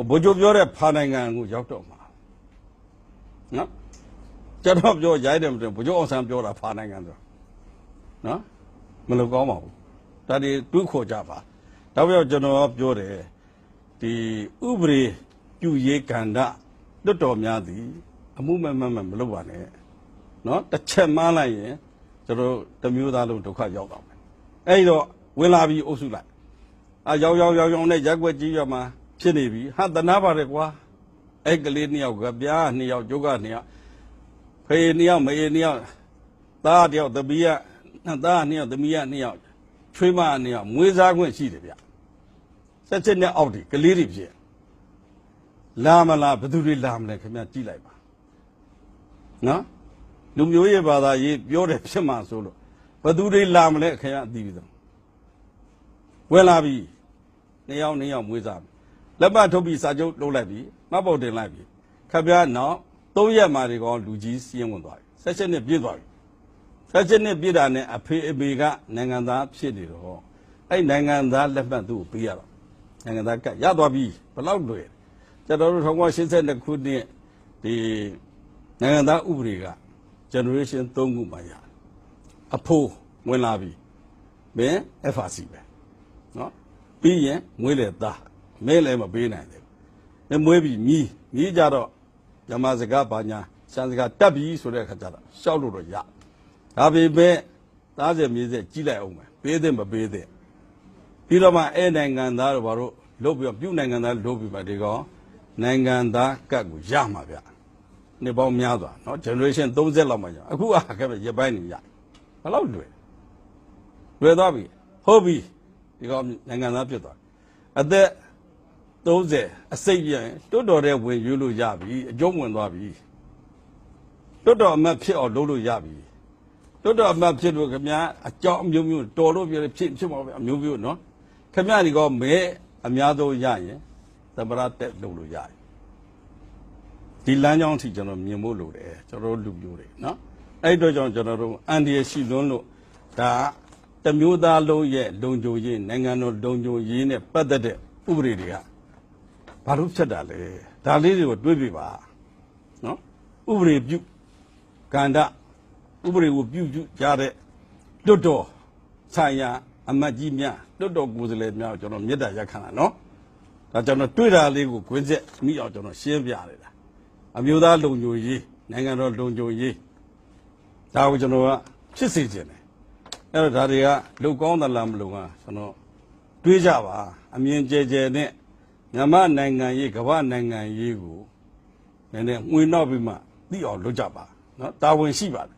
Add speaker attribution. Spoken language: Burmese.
Speaker 1: ဘိုးချုပ်ပြောတဲ့ဖာနိုင်ငံကိုရောက်တော့မှာနော်ကျွန်တော်ပြောရိုက်တယ်မတယ်ဘိုးချုပ်အောင်ဆန်းပြောတာဖာနိုင်ငံဆိုနော်မလို့ကောင်းပါဘူးဒါတွေတွေးခေါ်ကြပါနောက်ပြောကျွန်တော်ပြောတယ်ဒီဥပဒေပြုရေးကဏ္ဍလွတ်တော်များသည်အမှုမဲ့မလုပ်ပါနဲ့နော်တစ်ချက်မှန်းလိုက်ရင်ကျွန်တော်တစ်မျိုးသားလုံးဒုက္ခရောက်တော့မယ်အဲ့တော့ဝင်လာပြီးအုပ်စုလိုက်ရောက်နဲ့ရက်ွက်ကြီးရမှာဖြစ်နေပြီဟာတနာပါတယ်ကွာအဲ့ကလေးနှစ်ယောက်ကပြားနှစ်ယောက်ကျုပ်ကနှစ်ယောက်ဖေးနှစ်ယောက်မေးနှစ်ယောက်သားတစ်ယောက်သမီးကသားနှစ်ယောက်သမီးကနှစ်ယောက်ချွေးမနှစ်ယောက်မွေးစားခွင့်ရှိတယ်ဗျဆက်ချက်နဲ့အောက်ဒီကလေးတွေဖြစ်လာမလားဘယ်သူတွေလာမလဲခင်ဗျကြည့်လိုက်ပါနော်လူမျိုးရေးဘာသာရေးပြောတယ်ဖြစ်မှာဆိုလို့ဘယ်သူတွေလာမလဲခင်ဗျအသိပြီတော့ဝယ်လာပြီနှစ်ယောက်မွေးစားလက်ပတ်ထုတ်ပြီးစာချုပ်လုပ်လိုက်ပြီမှတ်ပုံတင်လိုက်ပြီခင်ဗျနောက်3ရက်မှဒီကောင်လူကြီးစီးရင်ဝင်သွားပြီဆက်ချက်နဲ့ပြည့်သွားပြီဆက်ချက်နဲ့ပြည့်တာနဲ့အဖေအမေကနိုင်ငံသားဖြစ်နေတော့အဲ့နိုင်ငံသားလက်မှတ်သူ့ကိုပေးရတော့နိုင်ငံသားကရသွားပြီဘယ်လောက်လွယ်ကျွန်တော်တို့1982ခုနှစ်ဒီနိုင်ငံသားဥပဒေက generation 3ခုမှရအဖိုးဝင်လာပြီမင်း FRC ပဲနော်ပြီးရင်မွေးလေသားမဲလည်းမပေးနိုင်တယ်မွေးပြီးမြည်ကြတော့ညမစကားဘာညာစံစကားတက်ပြီဆိုတဲ့အခါကျတော့ရှောက်လို့တော့ရဒါပေမဲ့သားစမြေစက်ကြီးလိုက်အောင်ပဲပေးတဲ့မပေးတဲ့ပြီးတော့မှအဲ့နိုင်ငံသားတို့ဘာလို့လုပ်ပြီးပြုနိုင်ငံသားလုပ်ပြီးပါဒီကောင်နိုင်ငံသားကတ်ကိုရမှာဗျနှစ်ပေါင်းများစွာเนาะ generation 30လောက်မှရအခုကဲရပိုင်းနေရဘယ်လောက်လွယ်သွားပြီဟုတ်ပြီဒီကောင်နိုင်ငံသားဖြစ်သွားအသက်30အစိတ်ပြန်တွတ်တော်တဲ့ဝင်ရွေးလို့ရပြီအကျုံးဝင်သွားပြီတွတ်တော်အမတ်ဖြစ်အောင်လုပ်လို့ရပြီတွတ်တော်အမတ်ဖြစ်လို့ခင်ဗျာအကြောင်းအမျိုးမျိုးတော်လို့ပြဖြစ်မှာပဲအမျိုးမျိုးเนาะခင်ဗျာဒီကောင်မဲအများဆုံးရရင်သမရတက်လုပ်လို့ရတယ်ဒီလမ်းကြောင်းထိကျွန်တော်မြင်ဖို့လိုတယ်ကျွန်တော်တို့လူမျိုးတွေเนาะအဲ့အတွက်ကြောင့်ကျွန်တော်တို့အန်ဒီရရှိလွန်းလို့ဒါတမျိုးသားလုံးရဲ့လုံခြုံရေးနိုင်ငံတော်လုံခြုံရေးနဲ့ပတ်သက်တဲ့ဥပဒေတွေကဘာလို့ဖြစ်တာလဲဒါလေးတွေကိုတွေးပြပါเนาะဥပဒေပြုကန္တဥပဒေကိုပြုကြတဲ့တွတ်တော်ဆိုင်ရာအမတ်ကြီးများတွတ်တော်ကိုယ်စားလှယ်များကိုကျွန်တော်မေတ္တာရက်ခံတာเนาะဒါကျွန်တော်တွေ့တာလေးကိုခွင့်ဆက်မိအောင်ကျွန်တော်ရှင်းပြရတယ်အမျိုးသားလုံခြုံရေးနိုင်ငံတော်လုံခြုံရေးဒါကိုကျွန်တော်ကဖြစ်စေချင်တယ်အဲ့တော့ဒါတွေကလုံကောင်းသလားမလုံอ่ะကျွန်တော်တွေးကြပါအမြင်ကျယ်ကျယ်နဲ့မြန်မာနိုင်ငံရေးကမ္ဘာနိုင်ငံရေးကိုနည်းနည်းငွေနောက်ပြီးမှသိအောင်လုပ်ကြပါเนาะတာဝန်ရှိပါတယ်